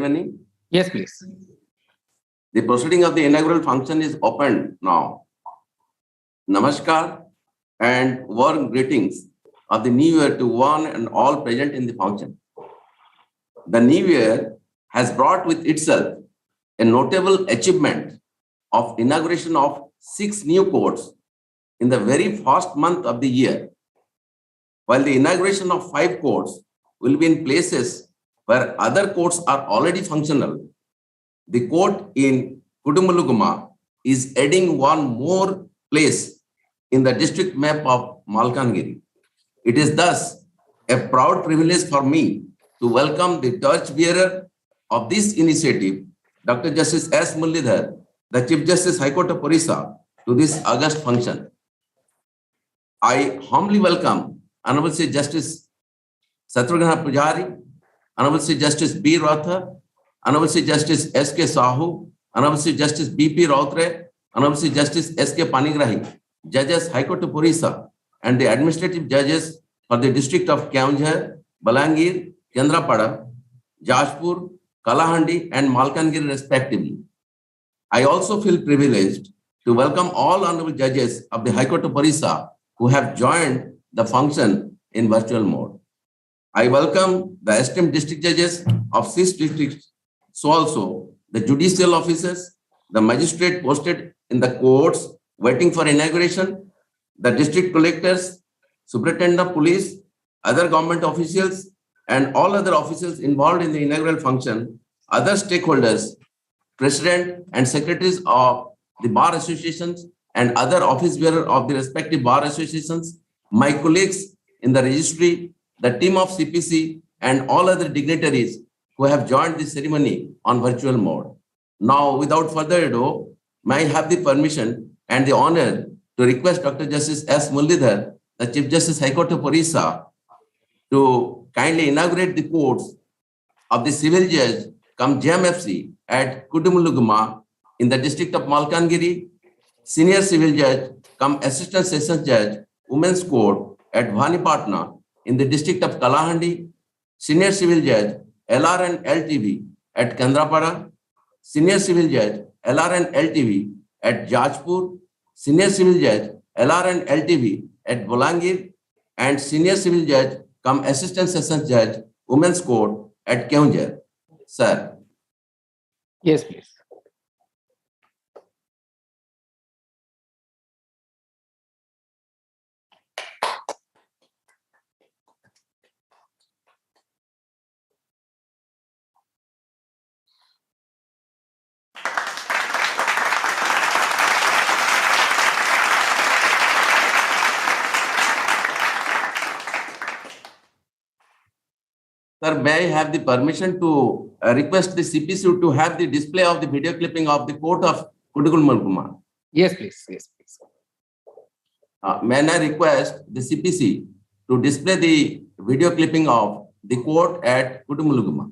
ceremony? Yes, please. The proceeding of the inaugural function is opened now. Namaskar and warm greetings of the New Year to one and all present in the function. The New Year has brought with itself a notable achievement of inauguration of 6 new courts in the very first month of the year, while the inauguration of 5 courts will be in places where other courts are already functional. The court in Kudumuluguma is adding one more place in the district map of Malkangiri. It is thus a proud privilege for me to welcome the torchbearer of this initiative, Dr. Justice S. Muralidhar, the Chief Justice High Court of Orissa, to this august function. I humbly welcome Honorable Chief Justice Satyagrah Pujari, Honorable Chief Justice B. Ratha, Honorable Chief Justice S. K. Sahu, Honorable Chief Justice B. P. Rautre, Honorable Chief Justice S. K. Panigrahi, Judges High Court of Orissa, and the administrative judges for the district of Keonjhar, Bolangir, Kendrapara, Jajpur, Kalahandi, and Malkangiri respectively. I also feel privileged to welcome all honorable judges of the High Court of Orissa who have joined the function in virtual mode. I welcome the esteemed district judges of 6 districts, so also the judicial officers, the magistrate posted in the courts waiting for inauguration, the district collectors, superintendent of police, other government officials, and all other officials involved in the inaugural function, other stakeholders, president and secretaries of the bar associations and other office bearers of the respective bar associations, my colleagues in the registry, the team of CPC, and all other dignitaries who have joined this ceremony on virtual mode. Now, without further ado, may I have the permission and the honor to request Dr. Justice S. Muralidhar, the Chief Justice High Court of Orissa, to kindly inaugurate the courts of the civil judge cum-JMFC at Kudumuluguma in the district of Malkangiri, senior civil judge cum-assistant sessions judge women's court at Bhawanipatna in the district of Kalahandi, senior civil judge LR and LTV at Kendrapara, senior civil judge LR and LTV at Jajpur, senior civil judge LR and LTV at Bolangir, and senior civil judge cum-assistant sessions judge women's court at Keonjhar. Sir. Yes, please. Sir, may I have the permission to request the CPC to have the display of the video clipping of the court of Kudumuluguma? Yes, please. Yes, please. May I request the CPC to display the video clipping of the court at Kudumuluguma?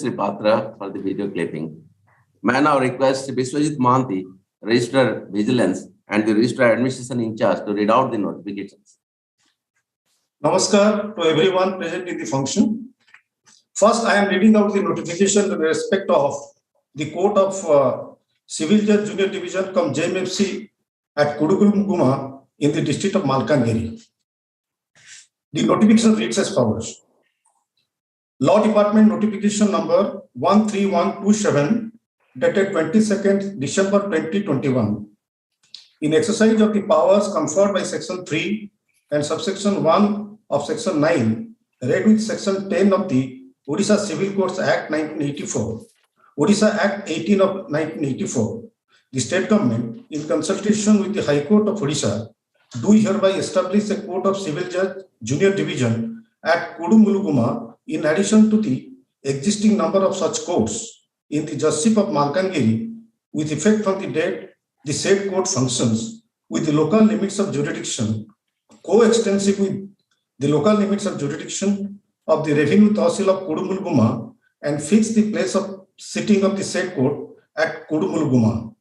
Sri Patra for the video clipping. May I now request Biswajit Mohanty, Registrar Vigilance and the Registrar Administration in charge to read out the notifications. Namaskar to everyone present in the function. First, I am reading out the notification in respect of the Court of Civil Judge Junior Division cum-JMFC at Kudumuluguma in the district of Malkangiri. The notification reads as follows. Law Department notification number 13127 dated 22nd December 2021. In exercise of the powers conferred by Section 3 and subsection 1 of Section 9, read with Section 10 of the Orissa Civil Courts Act 1984, Orissa Act 18 of 1984, the state government, in consultation with the High Court of Orissa, do hereby establish a Court of Civil Judge Junior Division at Kudumuluguma in addition to the existing number of such courts in the Judgeship of Malkangiri with effect from the date the said court functions with the local limits of jurisdiction coextensive with the local limits of jurisdiction of the Revenue Tahsil of Kudumuluguma and fix the place of sitting of the said court at Kudumuluguma.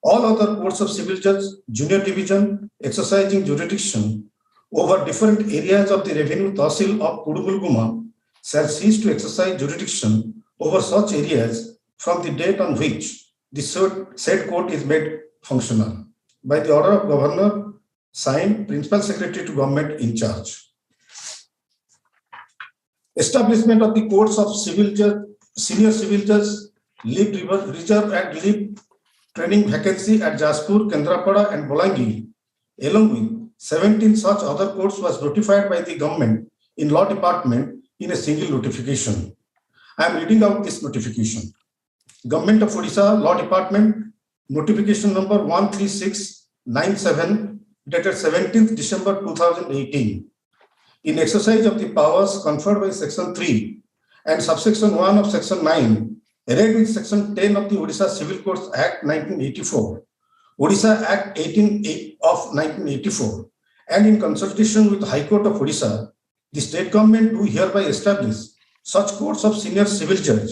All other courts of civil judge junior division exercising jurisdiction over different areas of the Revenue Tahsil of Kudumuluguma shall cease to exercise jurisdiction over such areas from the date on which the said court is made functional. By the order of Governor, signed, Principal Secretary to Government in charge. Establishment of the courts of civil judge, senior civil judge, leave reserve and leave training vacancy at Jajpur, Kendrapara and Bolangir, along with 17 such other courts was notified by the government in Law Department in a single notification. I am reading out this notification. Government of Orissa Law Department notification number 13697 dated 17th December 2018. In exercise of the powers conferred by Section 3 and subsection 1 of Section 9, read with Section 10 of the Orissa Civil Courts Act 1984, Orissa Act 18 of 1984, and in consultation with the High Court of Orissa, the state government do hereby establish such courts of senior civil judge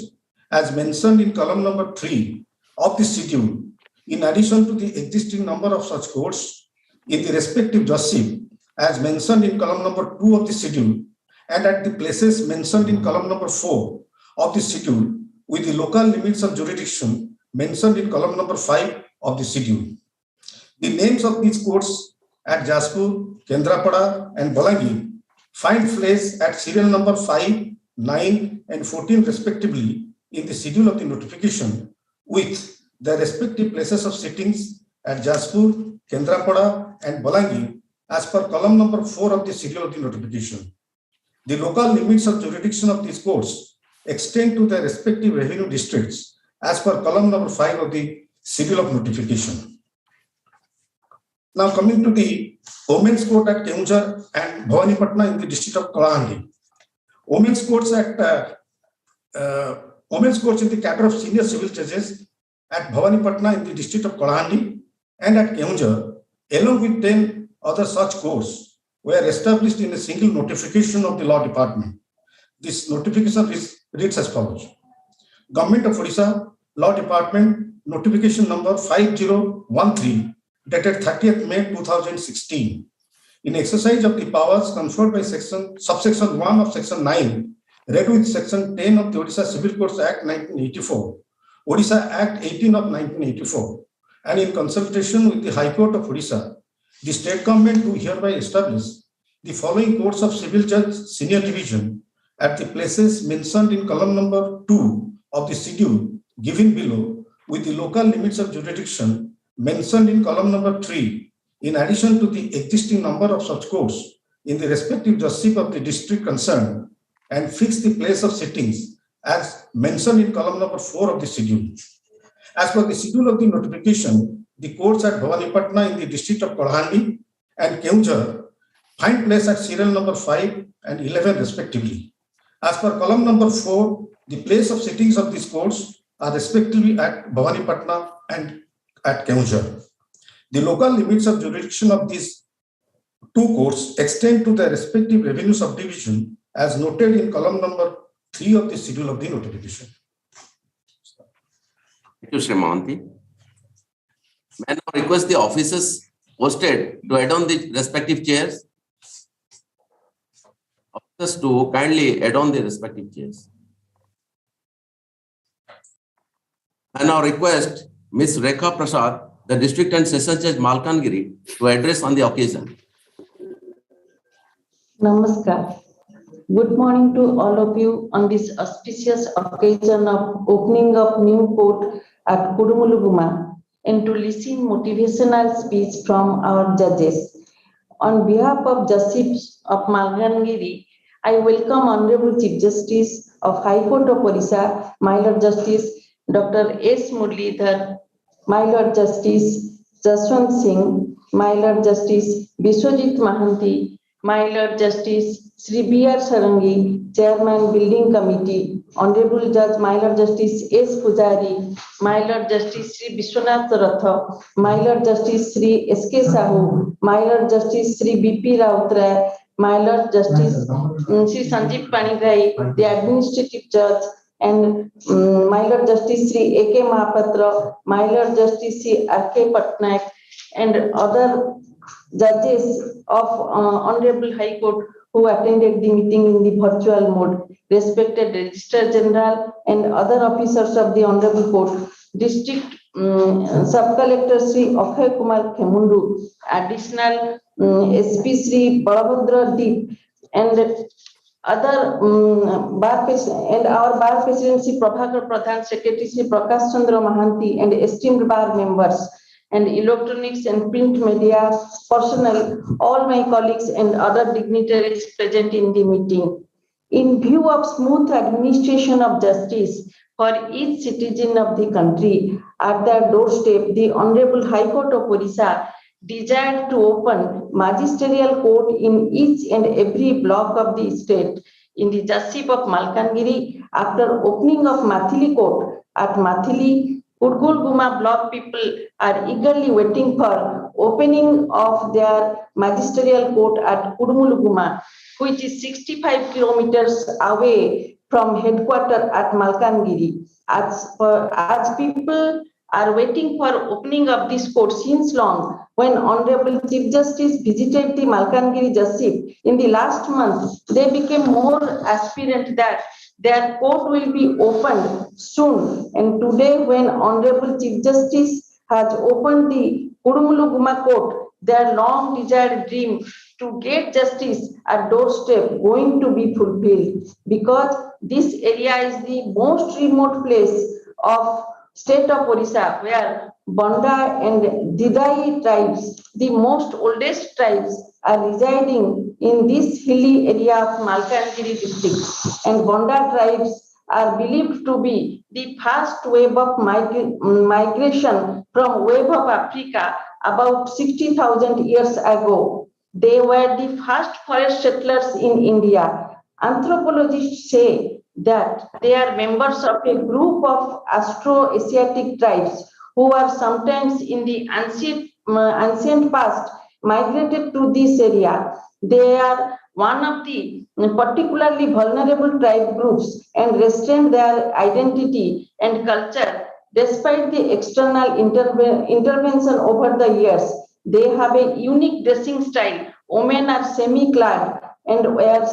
as mentioned in column number 3 of the schedule, in addition to the existing number of such courts in the respective judgeship as mentioned in column number 2 of the schedule and at the places mentioned in column number 4 of the schedule with the local limits of jurisdiction mentioned in column number 5 of the schedule. The names of these courts at Jajpur, Kendrapara and Bolangir find place at serial number 5, 9 and 14 respectively in the schedule of the notification with the respective places of sittings at Jajpur, Kendrapara and Bolangir as per column number 4 of the schedule of the notification. The local limits of jurisdiction of these courts extend to their respective revenue districts as per column number 5 of the schedule of notification. Now coming to the Women's Court at Keonjhar and Bhawanipatna in the district of Kalahandi. Women's courts in the cadre of senior civil judges at Bhawanipatna in the district of Kalahandi and at Keonjhar, along with 10 other such courts, were established in a single notification of the Law Department. This notification reads as follows. Government of Orissa Law Department notification number 5013 dated 30th May 2016. In exercise of the powers conferred by subsection 1 of Section 9, read with Section 10 of the Orissa Civil Courts Act 1984, Orissa Act 18 of 1984, and in consultation with the High Court of Orissa, the state government do hereby establish the following courts of civil judge senior division at the places mentioned in column number 2 of the schedule given below with the local limits of jurisdiction mentioned in column number 3 in addition to the existing number of such courts in the respective judgeship of the district concerned and fix the place of sittings as mentioned in column number 4 of the schedule. As per the schedule of the notification, the courts at Bhawanipatna in the district of Kalahandi and Keonjhar find place at serial number 5 and 11 respectively. As per column number 4, the place of sittings of these courts are respectively at Bhawanipatna and at Keonjhar. The local limits of jurisdiction of these two courts extend to their respective revenue subdivision as noted in column number 3 of the schedule of the notification. Thank you, Shri Mohanty. May I now request the officers posted to add on the respective chairs? Officers to kindly add on the respective chairs. I now request Ms. Rekha Prasad, the District and Sessions Judge Malkangiri, to address on the occasion. Namaskar. Good morning to all of you on this auspicious occasion of opening of new court at Kudumuluguma and to listen motivational speech from our judges. On behalf of Justice of Malkangiri, I welcome Honorable Chief Justice of High Court of Orissa, my Lord Justice Dr. S. Muralidhar, my Lord Justice Jaswant Singh, my Lord Justice Biswajit Mahanti, my Lord Justice Sri B.R. Sarangi, Chairman Building Committee, Honorable Judge, my Lord Justice S. Pujari, my Lord Justice Sri Vishwanath Ratha, my Lord Justice Sri S.K. Sahu, my Lord Justice Sri B.P. Rautra, my Lord Justice Sri Sanjeev Panigai, the Administrative Judge, and my Lord Justice Sri A.K. Mahapatra, my Lord Justice Sri R.K. Patnaik, and other judges of Honorable High Court who attended the meeting in the virtual mode, respected Registrar General and other officers of the Honorable Court, District Sub-Collector Sri Akhay Kumar Khemundu, Additional SP Sri Balabhadra Deep, and other and our bar president Sri Prabhakar Pradhan, Secretary Sri Prakash Chandra Mahanti, and esteemed bar members, and electronics and print media personnel, all my colleagues and other dignitaries present in the meeting. In view of smooth administration of justice for each citizen of the country at their doorstep, the Honorable High Court of Orissa desired to open magisterial court in each and every block of the state. In the Judgeship of Malkangiri, after opening of Mathili Court at Mathili, Kudumuluguma block people are eagerly waiting for opening of their magisterial court at Kudumuluguma, which is 65 kilometers away from headquarters at Malkangiri. As people are waiting for opening of this court since long, when Honorable Chief Justice visited the Malkangiri Judgeship in the last month, they became more aspirant that their court will be opened soon. And today, when Honorable Chief Justice has opened the Kudumuluguma court, their long desired dream to get justice at doorstep going to be fulfilled, because this area is the most remote place of state of Orissa, where Banda and Didai tribes, the most oldest tribes, are residing in this hilly area of Malkangiri district. And Banda tribes are believed to be the first wave of migration from wave of Africa about 60,000 years ago. They were the first forest settlers in India. Anthropologists say that they are members of a group of Austro-Asiatic tribes who are sometimes in the ancient past migrated to this area. They are one of the particularly vulnerable tribe groups and restrain their identity and culture despite the external intervention over the years. They have a unique dressing style. Women are semi-clad and wear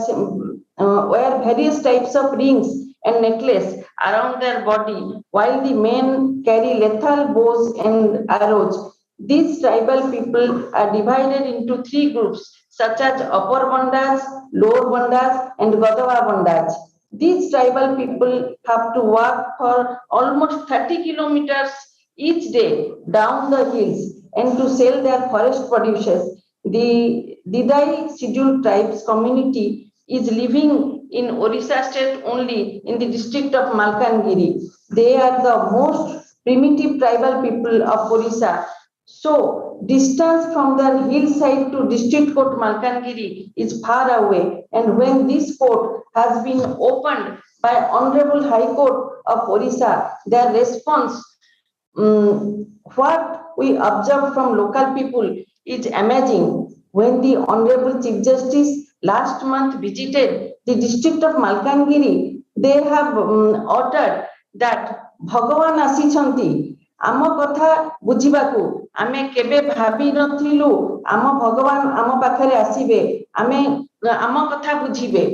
various types of rings and necklace around their body, while the men carry lethal bows and arrows. These tribal people are divided into 3 groups, such as Upper Bandas, Lower Bandas, and Godava Bandas. These tribal people have to walk for almost 30 kilometers each day down the hills and to sell their forest produces. The Didai scheduled tribes community is living in Orissa state only in the district of Malkangiri. They are the most primitive tribal people of Orissa. So, distance from their hillside to district court Malkangiri is far away, and when this court has been opened by Honorable High Court of Orissa, their response, what we observed from local people is amazing. When the Honorable Chief Justice last month visited the district of Malkangiri, they have uttered that Bhagavan asichanti. आम कथा बुझिबाकू आमे केबे भाबी नथिलु आम भगवान आम पाखरे आसीबे आमे आम कथा बुझिबे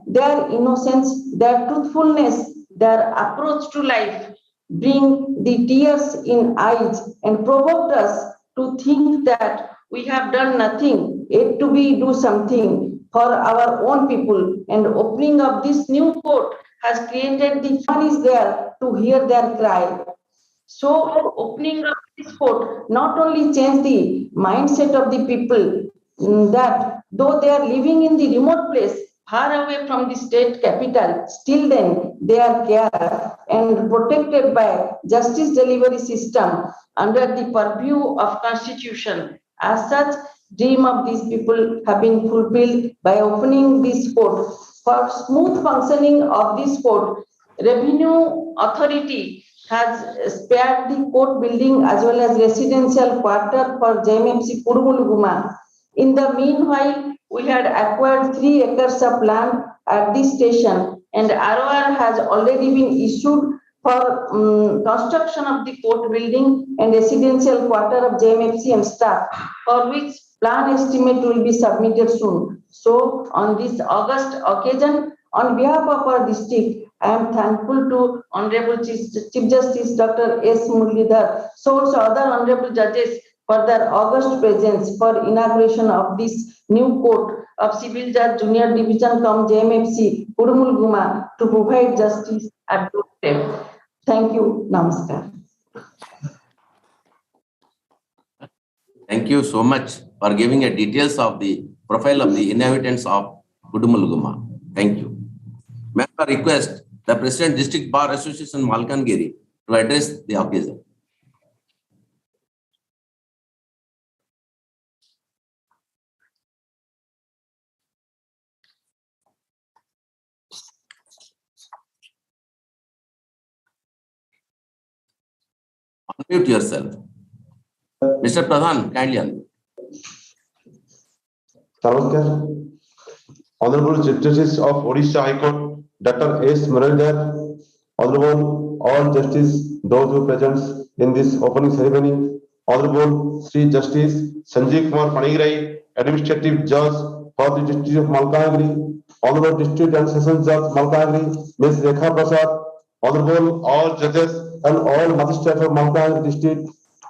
their innocence, their truthfulness, their approach to life bring the tears in eyes and provoked us to think that we have done nothing, yet to be do something for our own people, and opening of this new court has created the fun is there to hear their cry. So opening of this court not only changed the mindset of the people that though they are living in the remote place, far away from the state capital, still then they are cared and protected by justice delivery system under the purview of constitution. As such, dream of these people have been fulfilled by opening this court. For smooth functioning of this court, revenue authority has spared the court building as well as residential quarter for JMFC Kudumuluguma. In the meanwhile, we had acquired 3 acres of land at this station, and ROR has already been issued for construction of the court building and residential quarter of JMFC and staff, for which plan estimate will be submitted soon. So, on this August occasion, on behalf of our district, I am thankful to Honorable Chief Justice Dr. S. Muralidhar, so also other Honorable Judges for their august presence for inauguration of this new court of Civil Judge Junior Division cum-JMFC Kudumuluguma to provide justice at doorstep. Thank you. Namaskar. Thank you so much for giving a details of the profile of the inhabitants of Kudumuluguma. Thank you. May I request the President District Bar Association Malkangiri to address the occasion. Unmute yourself. Mr. Pradhan, kindly unmute. Namaskar. Honorable Chief Justice of Orissa High Court, Dr. S. Muralidhar, Honorable all justices, those who present in this opening ceremony, Honorable Sri Justice Sanjeev Kumar Panigirai, Administrative Judge for the District of Malkangiri, Honorable District and Sessions Judge Malkangiri, Ms. Rekha Prasad, Honorable all judges and all magistrates of Malkangiri District,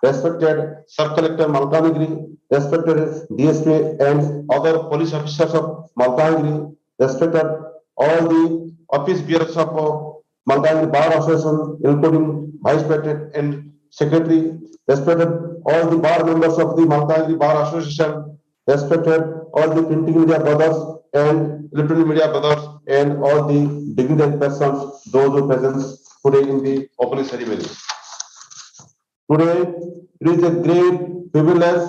respected Sub-Collector Malkangiri, respected DSP and other police officers of Malkangiri, respected all the office bearers of Malkangiri Bar Association, including Vice President and Secretary, respected all the bar members of the Malkangiri Bar Association, respected all the printing media brothers and electronic media brothers and all the dignitary persons, those who present today in the opening ceremony. Today, it is a great privilege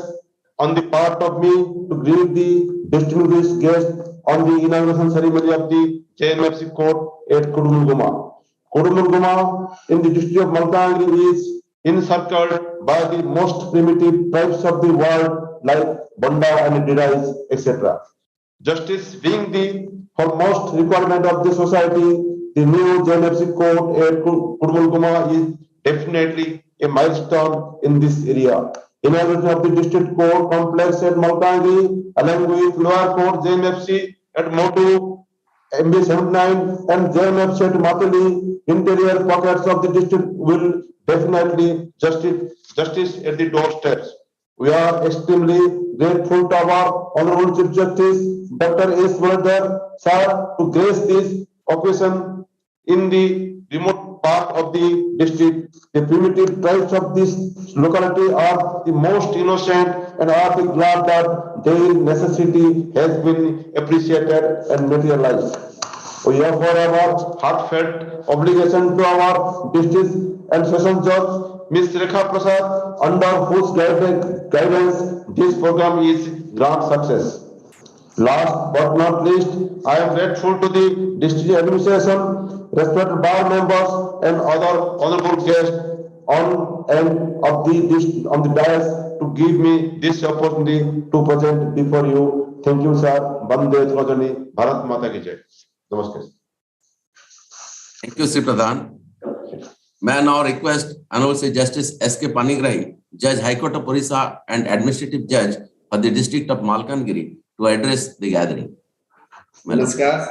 on the part of me to greet the distinguished guests on the inauguration ceremony of the JMFC court at Kudumuluguma. Kudumuluguma in the district of Malkangiri is encircled by the most primitive tribes of the world like Banda and Dirais, etc. Justice being the foremost requirement of the society, the new JMFC court at Kudumuluguma is definitely a milestone in this area. Inauguration of the district court complex at Malkangiri, along with lower court JMFC at Motu, MB79 and JMFC at Matuli, interior pockets of the district will definitely justice at the doorsteps. We are extremely grateful to our Honorable Chief Justice Dr. S. Muralidhar sir to grace this occasion in the remote part of the district. The primitive tribes of this locality are the most innocent and are glad that their necessity has been appreciated and materialized. We therefore have our heartfelt obligation to our district and session judge, Ms. Rekha Prasad, under whose guidance this program is grand success. Last but not least, I am grateful to the district administration, respected bar members, and other honorable guests on the dais to give me this opportunity to present before you. Thank you, sir. Bande Trojani, Bharat Mata ki Jai. Namaskar. Thank you, Sri Pradhan. May I now request Honorable Justice S.K. Panigrahi, Judge High Court of Orissa and Administrative Judge for the District of Malkangiri, to address the gathering. Namaskar.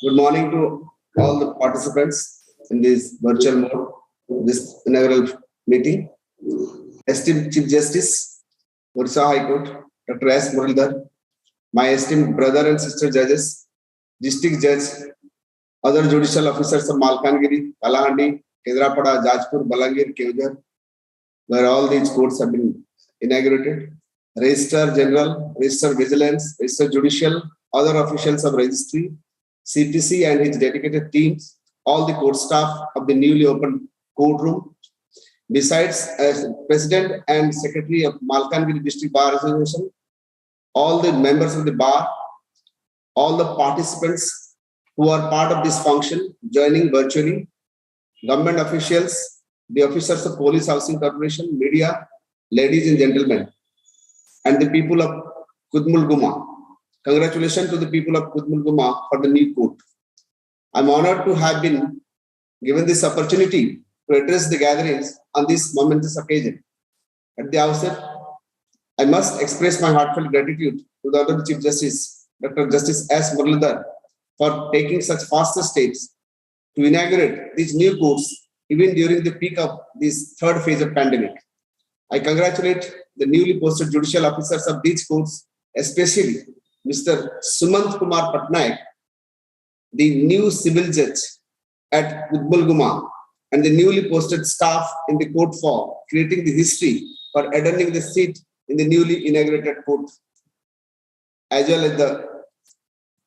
Good morning to all the participants in this virtual mode, this inaugural meeting. Esteemed Chief Justice, Orissa High Court, Dr. S. Muralidhar, my esteemed brother and sister judges, District Judge, other judicial officers of Malkangiri, Kalahandi, Kendrapara, Jajpur, Bolangir, Keonjhar, where all these courts have been inaugurated. Registrar General, Registrar Vigilance, Registrar Judicial, other officials of Registry, CPC and his dedicated teams, all the court staff of the newly opened courtroom. Besides, as President and Secretary of Malkangiri District Bar Association, all the members of the bar, all the participants who are part of this function joining virtually, government officials, the officers of Police Housing Corporation, media, ladies and gentlemen, and the people of Kudumuluguma. Congratulations to the people of Kudumuluguma for the new court. I'm honored to have been given this opportunity to address the gatherings on this momentous occasion. At the outset, I must express my heartfelt gratitude to the Honorable Chief Justice, Dr. Justice S. Muralidhar, for taking such faster steps to inaugurate these new courts even during the peak of this third phase of pandemic. I congratulate the newly posted judicial officers of these courts, especially Mr. Sumant Kumar Patnaik, the new civil judge at Kudumuluguma, and the newly posted staff in the court for creating the history for adorning the seat in the newly inaugurated court, as well as the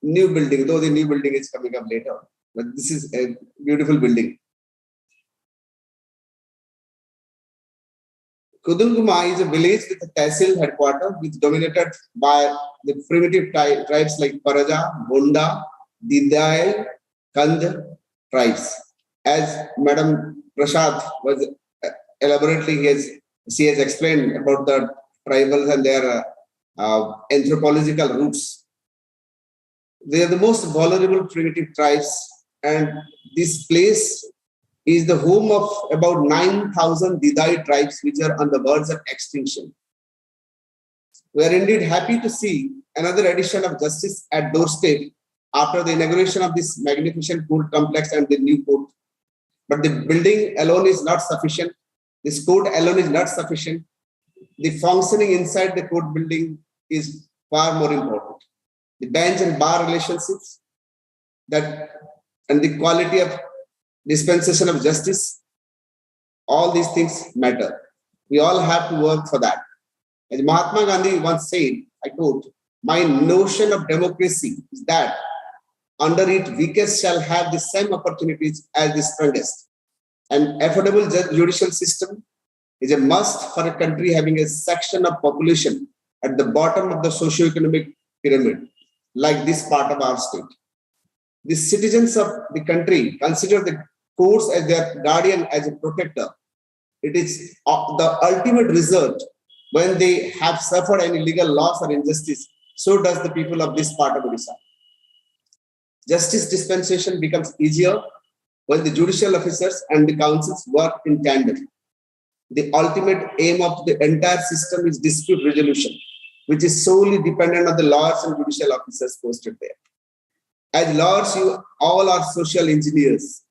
new building, though the new building is coming up later. But this is a beautiful building. Kudumuluguma is a village with a tehsil headquarters, which dominated by the primitive tribes like Paraja, Bunda, Didai, Kand tribes. As Madam Prasad was elaborately, she has explained about the tribals and their anthropological roots. They are the most vulnerable primitive tribes, and this place is the home of about 9,000 Didai tribes which are on the verge of extinction. We are indeed happy to see another edition of justice at doorstep after the inauguration of this magnificent court complex and the new court. But the building alone is not sufficient. This court alone is not sufficient. The functioning inside the court building is far more important. The bench and bar relationships and the quality of dispensation of justice, all these things matter. We all have to work for that. As Mahatma Gandhi once said, I quote, "My notion of democracy is that under it, weakest shall have the same opportunities as the strongest. An affordable judicial system is a must for a country having a section of population at the bottom of the socio-economic pyramid, like this part of our state. The citizens of the country consider the courts as their guardian, as a protector. It is the ultimate result when they have suffered any legal loss or injustice. So does the people of this part of Orissa. Justice dispensation becomes easier when the judicial officers and the councils work in tandem. The ultimate aim of the entire system is dispute resolution, which is solely dependent on the lawyers and judicial officers posted there. As lawyers, you all are social engineers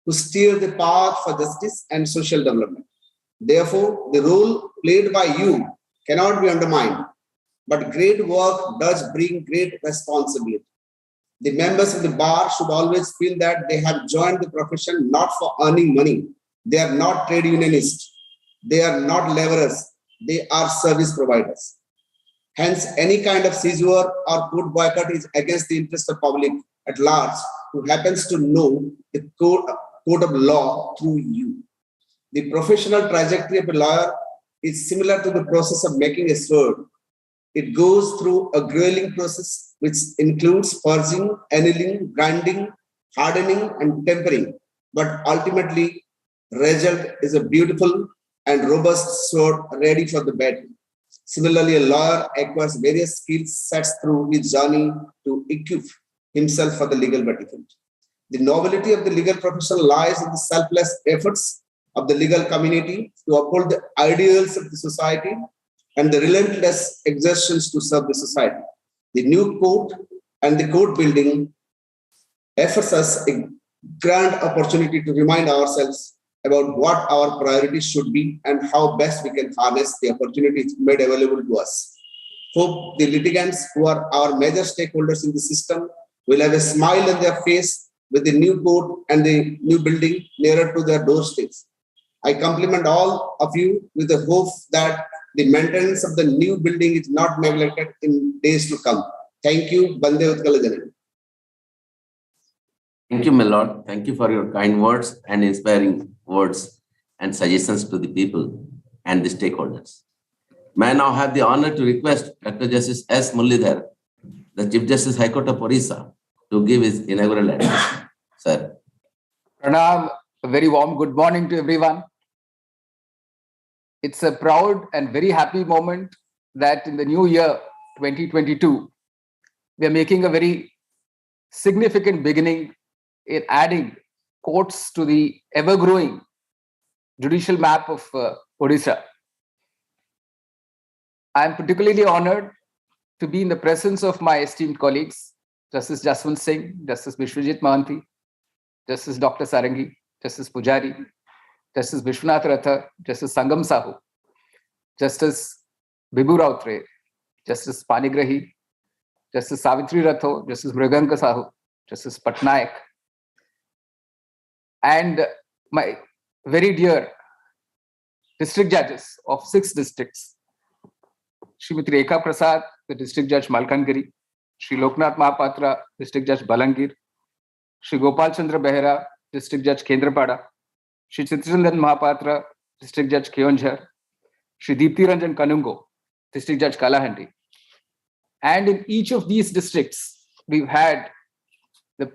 who steer the path for justice and social development. Therefore, the role played by you cannot be undermined, but great work does bring great responsibility. The members of the bar should always feel that they have joined the profession not for earning money. They are not trade unionists. They are not laborers. They are service providers. Hence, any kind of seizure or court boycott is against the interest of public at large, who happens to know the code of law through you. The professional trajectory of a lawyer is similar to the process of making a sword. It goes through a grueling process which includes purging, annealing, grinding, hardening, and tempering. But ultimately, result is a beautiful and robust sword ready for the battle. Similarly, a lawyer acquires various skill sets through his journey to equip himself for the legal battlefield. The nobility of the legal profession lies in the selfless efforts of the legal community to uphold the ideals of the society and the relentless exertions to serve the society. The new court and the court building offers us a grand opportunity to remind ourselves about what our priorities should be and how best we can harness the opportunities made available to us. Hope the litigants, who are our major stakeholders in the system, will have a smile on their face with the new court and the new building nearer to their doorsteps. I compliment all of you with the hope that the maintenance of the new building is not neglected in days to come. Thank you. Bande Utkala Janani. Thank you, my lord. Thank you for your kind words and inspiring words and suggestions to the people and the stakeholders. May I now have the honor to request Dr. Justice S. Muralidhar, the Chief Justice High Court of Orissa, to give his inaugural address. Sir. Pranam, a very warm good morning to everyone. It's a proud and very happy moment that in the new year 2022, we are making a very significant beginning in adding courts to the ever-growing judicial map of Orissa. I am particularly honored to be in the presence of my esteemed colleagues, Justice Jaswant Singh, Justice Vishwajit Mohanty, Justice Dr. Sarangi, Justice Pujari, Justice Vishwanath Ratha, Justice Sangam Sahu, Justice Bibhu Rautre, Justice Panigrahi, Justice Savitri Ratho, Justice Mriganka Sahu, Justice Patnaik, and my very dear district judges of 6 districts, Srimati Rekha Prasad, the District Judge Malkangiri, Shri Loknath Mahapatra, District Judge Bolangir, Shri Gopal Chandra Behera, District Judge Kendrapara, Shri Chittranjan Mahapatra, District Judge Keonjhar, Shri Deepti Ranjan Kanungo, District Judge Kalahandi. And in each of these districts, we have the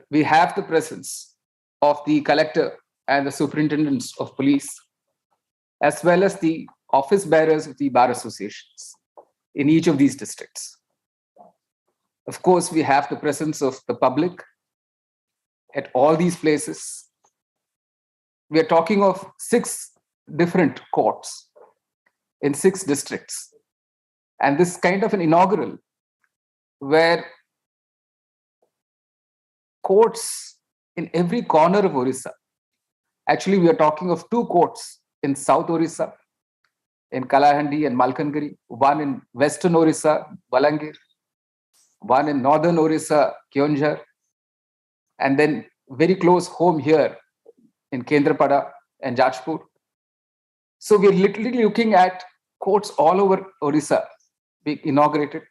presence of the collector and the superintendents of police, as well as the office bearers of the bar associations in each of these districts. Of course, we have the presence of the public at all these places. We are talking of 6 different courts in 6 districts. And this kind of an inaugural where courts in every corner of Orissa. Actually, we are talking of 2 courts in South Orissa, in Kalahandi and Malkangiri, one in Western Orissa, Bolangir, one in Northern Orissa, Keonjhar, and then very close home here in Kendrapara and Jajpur. So we're literally looking at courts all over Orissa being inaugurated.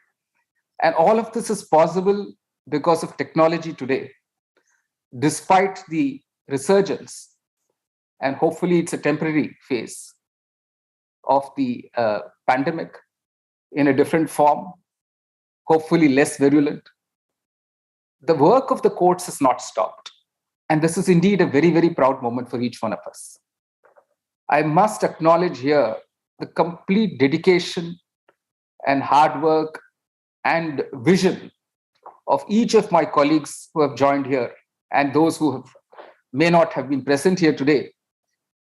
And all of this is possible because of technology today. Despite the resurgence, and hopefully it's a temporary phase of the pandemic in a different form, hopefully less virulent, the work of the courts has not stopped. And this is indeed a very, very proud moment for each one of us. I must acknowledge here the complete dedication and hard work and vision of each of my colleagues who have joined here and those who may not have been present here today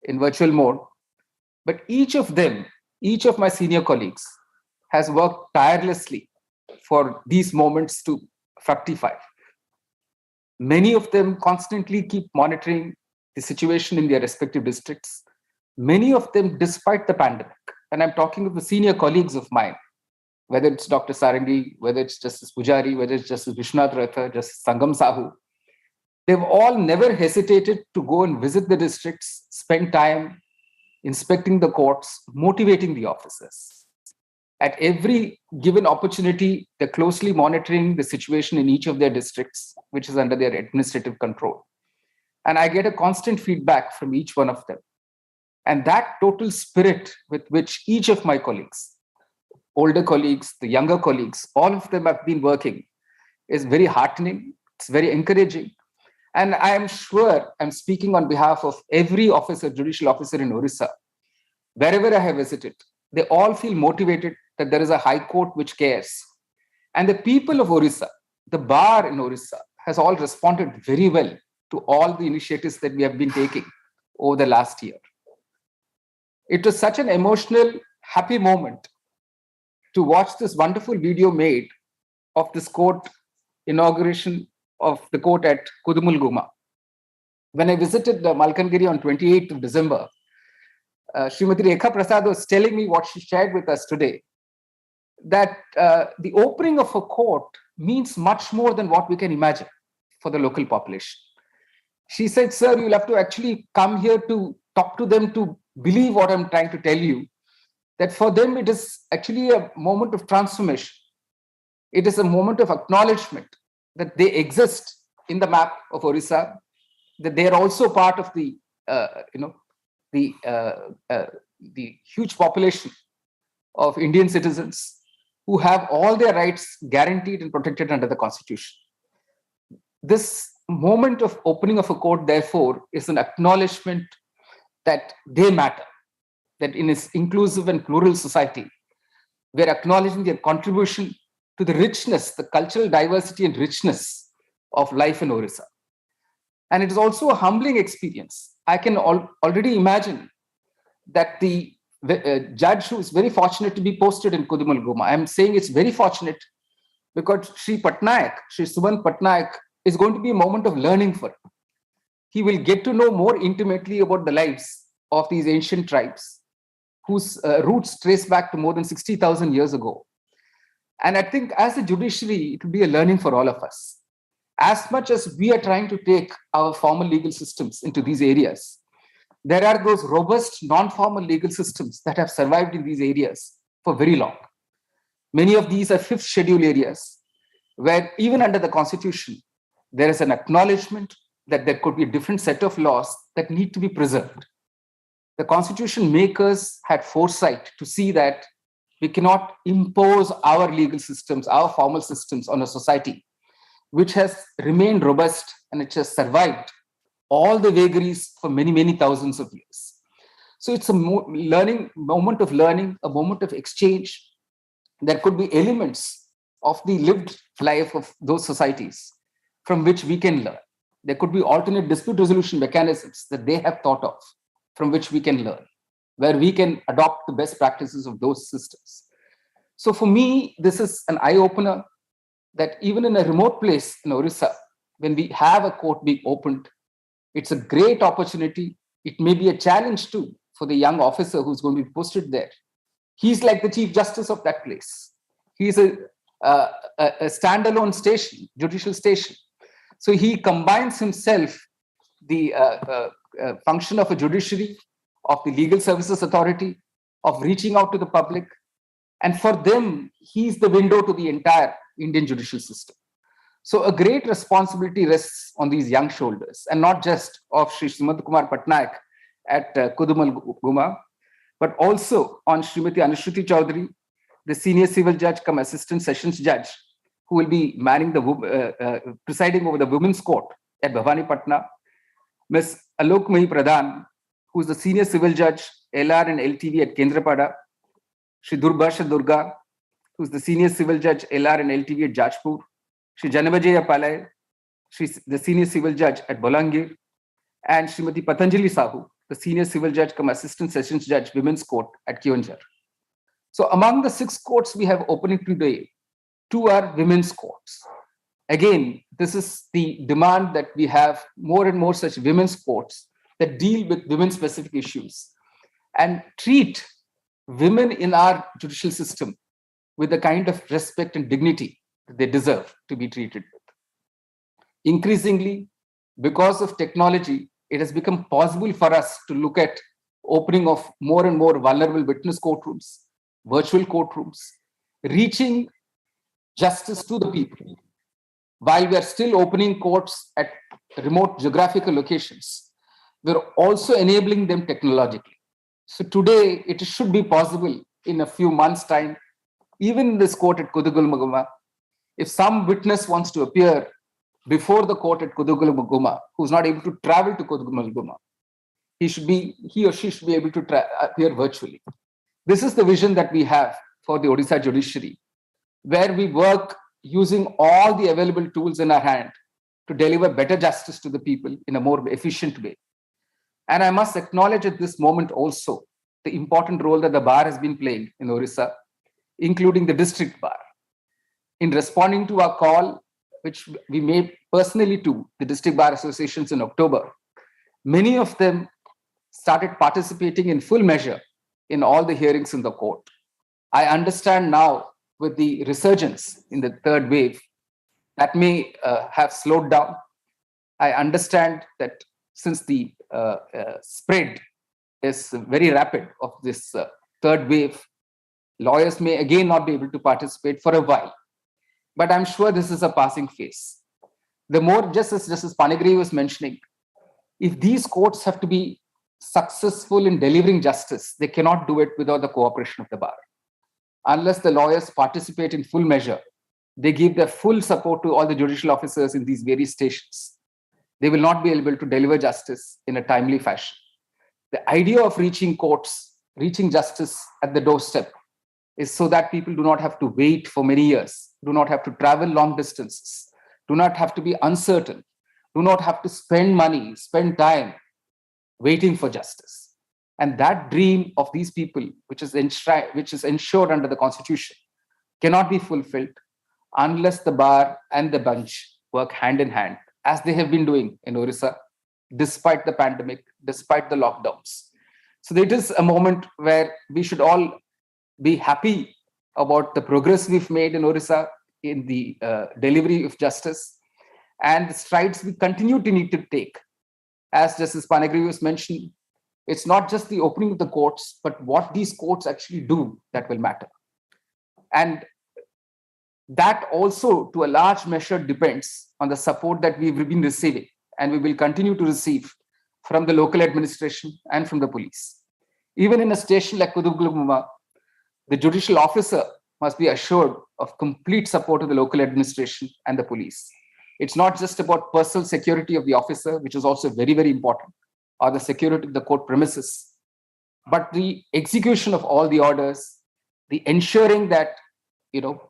in virtual mode. But each of them, each of my senior colleagues has worked tirelessly for these moments to fructify. Many of them constantly keep monitoring the situation in their respective districts. Many of them, despite the pandemic, and I'm talking of the senior colleagues of mine, whether it's Dr. Sarangi, whether it's Justice Pujari, whether it's Justice Vishwanath Ratha, Justice Sangam Sahu, they've all never hesitated to go and visit the districts, spend time inspecting the courts, motivating the officers. At every given opportunity, they're closely monitoring the situation in each of their districts, which is under their administrative control. And I get a constant feedback from each one of them. And that total spirit with which each of my colleagues, older colleagues, the younger colleagues, all of them have been working is very heartening. It's very encouraging. And I am sure I'm speaking on behalf of every officer, judicial officer in Orissa. Wherever I have visited, they all feel motivated that there is a high court which cares. And the people of Orissa, the bar in Orissa, has all responded very well to all the initiatives that we have been taking over the last year. It was such an emotional, happy moment to watch this wonderful video made of this court inauguration of the court at Kudumuluguma. When I visited Malkangiri on 28th of December, Srimati Rekha Prasad was telling me what she shared with us today, that the opening of a court means much more than what we can imagine for the local population. She said, sir, you'll have to actually come here to talk to them to believe what I'm trying to tell you, that for them it is actually a moment of transformation. It is a moment of acknowledgement that they exist in the map of Orissa, that they are also part of the huge population of Indian citizens who have all their rights guaranteed and protected under the Constitution. This moment of opening of a court, therefore, is an acknowledgement that they matter, that in this inclusive and plural society, we're acknowledging their contribution to the richness, the cultural diversity and richness of life in Orissa. And it is also a humbling experience. I can already imagine that the judge who is very fortunate to be posted in Kudumuluguma, I'm saying it's very fortunate because Sri Suman Patnaik, is going to be a moment of learning for him. He will get to know more intimately about the lives of these ancient tribes whose roots trace back to more than 60,000 years ago. And I think as a judiciary, it will be a learning for all of us. As much as we are trying to take our formal legal systems into these areas, there are those robust non-formal legal systems that have survived in these areas for very long. Many of these are fifth schedule areas where even under the Constitution, there is an acknowledgement that there could be a different set of laws that need to be preserved. The Constitution makers had foresight to see that we cannot impose our legal systems, our formal systems on a society which has remained robust and which has survived all the vagaries for many, many thousands of years. So it's a moment of learning, a moment of exchange. There could be elements of the lived life of those societies from which we can learn. There could be alternate dispute resolution mechanisms that they have thought of from which we can learn, where we can adopt the best practices of those systems. So for me, this is an eye-opener that even in a remote place in Orissa, when we have a court being opened, it's a great opportunity. It may be a challenge too for the young officer who's going to be posted there. He's like the Chief Justice of that place. He's a standalone station, judicial station. So he combines himself the function of a judiciary, of the legal services authority, of reaching out to the public. And for them, he's the window to the entire Indian judicial system. So a great responsibility rests on these young shoulders, and not just of Sri Sumant Kumar Patnaik at Kudumuluguma, but also on Srimati Anushruti Chaudhary, the senior civil judge cum assistant sessions judge, who will be manning the presiding over the women's court at Bhawanipatna, Ms. Alokmayi Pradhan, who is the senior civil judge LR and LTV at Kendrapara, Shri Durbhasha Durga, who is the senior civil judge LR and LTV at Jajpur, Shri Janavajaya Palay, the senior civil judge at Bolangir, and Srimati Patanjali Sahu, the senior civil judge cum assistant sessions judge women's court at Keonjhar. So among the 6 courts we have opening today, 2 are women's courts. Again, this is the demand that we have more and more such women's courts that deal with women-specific issues and treat women in our judicial system with the kind of respect and dignity that they deserve to be treated with. Increasingly, because of technology, it has become possible for us to look at opening of more and more vulnerable witness courtrooms, virtual courtrooms, reaching justice to the people. While we are still opening courts at remote geographical locations, we're also enabling them technologically. So today, it should be possible in a few months' time, even in this court at Kudumuluguma, if some witness wants to appear before the court at Kudumuluguma, who's not able to travel to Kudumuluguma, he or she should be able to appear virtually. This is the vision that we have for the Odisha judiciary, where we work using all the available tools in our hand to deliver better justice to the people in a more efficient way. And I must acknowledge at this moment also the important role that the bar has been playing in Orissa, including the district bar. In responding to our call, which we made personally to the district bar associations in October, many of them started participating in full measure in all the hearings in the court. I understand now with the resurgence in the third wave, that may have slowed down. I understand that since the spread is very rapid of this third wave, lawyers may again not be able to participate for a while. But I'm sure this is a passing phase. The more, just as Justice Panigiri was mentioning, if these courts have to be successful in delivering justice, they cannot do it without the cooperation of the bar. Unless the lawyers participate in full measure, they give their full support to all the judicial officers in these various stations, they will not be able to deliver justice in a timely fashion. The idea of reaching courts, reaching justice at the doorstep, is so that people do not have to wait for many years, do not have to travel long distances, do not have to be uncertain, do not have to spend money, spend time waiting for justice. And that dream of these people, which is ensured under the Constitution, cannot be fulfilled unless the bar and the bench work hand in hand, as they have been doing in Orissa, despite the pandemic, despite the lockdowns. So it is a moment where we should all be happy about the progress we've made in Orissa in the delivery of justice and the strides we continue to need to take. As Justice Panigiri was mentioning, it's not just the opening of the courts, but what these courts actually do that will matter. And that also, to a large measure, depends on the support that we've been receiving and we will continue to receive from the local administration and from the police. Even in a station like Kudumuluguma, the judicial officer must be assured of complete support of the local administration and the police. It's not just about personal security of the officer, which is also very, very important, or the security of the court premises, but the execution of all the orders, the ensuring that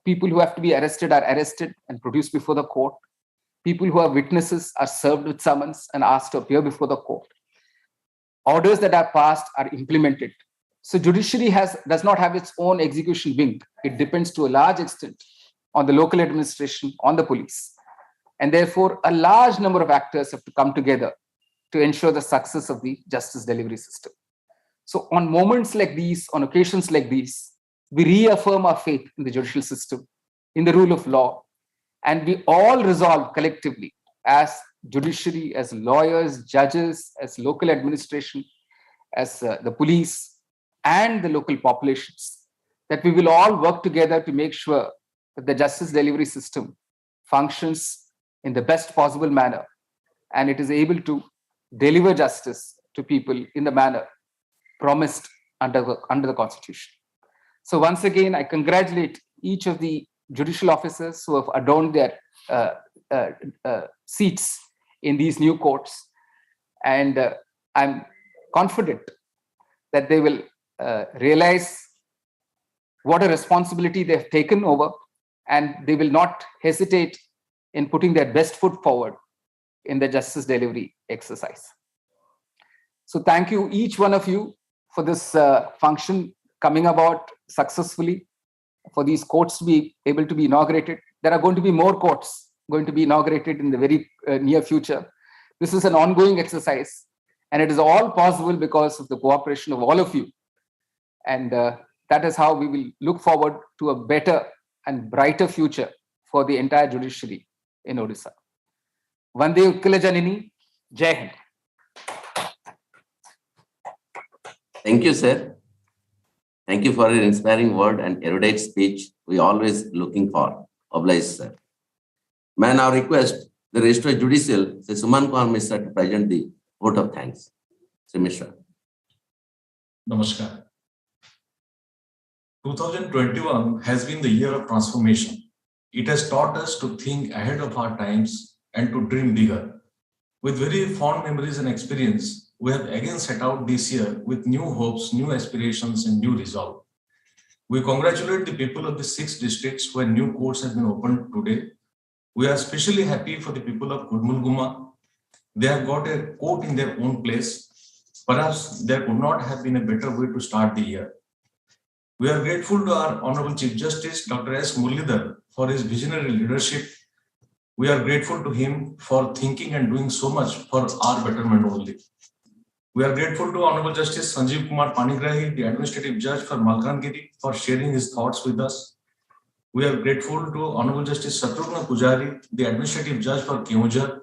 people who have to be arrested are arrested and produced before the court, people who are witnesses are served with summons and asked to appear before the court. Orders that are passed are implemented. So judiciary does not have its own execution wing. It depends to a large extent on the local administration, on the police. And therefore, a large number of actors have to come together to ensure the success of the justice delivery system. So on moments like these, on occasions like these, we reaffirm our faith in the judicial system, in the rule of law, and we all resolve collectively as judiciary, as lawyers, judges, as local administration, as the police, and the local populations, that we will all work together to make sure that the justice delivery system functions in the best possible manner and it is able to deliver justice to people in the manner promised under the Constitution. So once again, I congratulate each of the judicial officers who have adorned their seats in these new courts. And I'm confident that they will realize what a responsibility they've taken over, and they will not hesitate in putting their best foot forward in the justice delivery exercise. So thank you, each one of you, for this function coming about successfully, for these courts to be able to be inaugurated. There are going to be more courts going to be inaugurated in the very near future. This is an ongoing exercise, and it is all possible because of the cooperation of all of you. And that is how we will look forward to a better and brighter future for the entire judiciary in Orissa. Vande Utkala Janini, Jai Hind. Thank you, sir. Thank you for your inspiring word and erudite speech. We always looking for. Obliged, sir. May I now request the Registrar Judicial, Sri Suman Kumar Mishra, to present the vote of thanks. Sri Mishra. Namaskar. 2021 has been the year of transformation. It has taught us to think ahead of our times and to dream bigger. With very fond memories and experience, we have again set out this year with new hopes, new aspirations, and new resolve. We congratulate the people of the 6 districts where new courts have been opened today. We are especially happy for the people of Kudumuluguma. They have got a court in their own place. Perhaps there could not have been a better way to start the year. We are grateful to our Honorable Chief Justice, Dr. S. Muralidhar, for his visionary leadership. We are grateful to him for thinking and doing so much for our betterment only. We are grateful to Honorable Justice Sanjeev Kumar Panigrahi, the Administrative Judge for Malkangiri, for sharing his thoughts with us. We are grateful to Honorable Justice Shatrugna Pujari, the Administrative Judge for Keonjhar,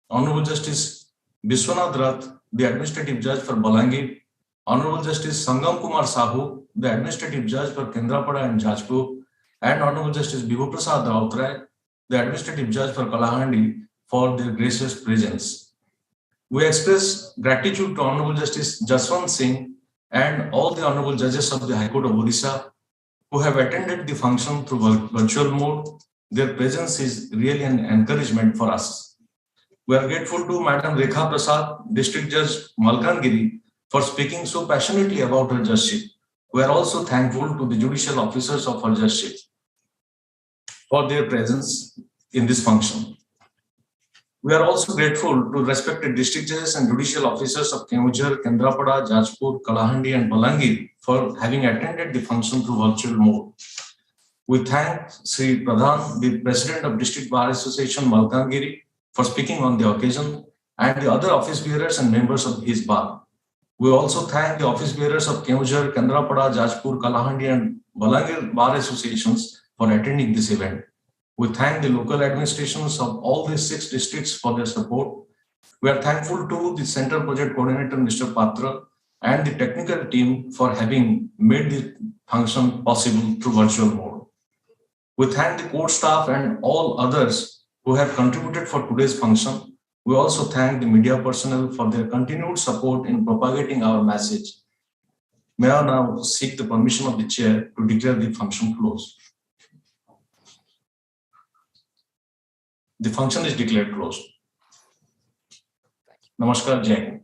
Honorable Justice Biswanath Rath, the Administrative Judge for Bolangir, Honorable Justice Sangam Kumar Sahu, the Administrative Judge for Kendrapara and Jajpur, and Honorable Justice Bibhu Prasad Rautray, the Administrative Judge for Kalahandi, for their gracious presence. We express gratitude to Honorable Justice Jaswant Singh and all the Honorable Judges of the High Court of Orissa who have attended the function through virtual mode. Their presence is really an encouragement for us. We are grateful to Madam Rekha Prasad, District Judge Malkangiri, for speaking so passionately about her judgeship. We are also thankful to the judicial officers of her judgeship for their presence in this function. We are also grateful to respected district judges and judicial officers of Keonjhar, Kendrapara, Jajpur, Kalahandi, and Bolangir for having attended the function through virtual mode. We thank Sri Pradhan, the President of District Bar Association Malkangiri, for speaking on the occasion, and the other office bearers and members of his bar. We also thank the office bearers of Keonjhar, Kendrapara, Jajpur, Kalahandi, and Bolangir Bar Associations for attending this event. We thank the local administrations of all these 6 districts for their support. We are thankful to the Central Project Coordinator, Mr. Patra, and the technical team for having made the function possible through virtual mode. We thank the court staff and all others who have contributed for today's function. We also thank the media personnel for their continued support in propagating our message. May I now seek the permission of the chair to declare the function closed. The function is declared closed. Namaskar, Jai Hind.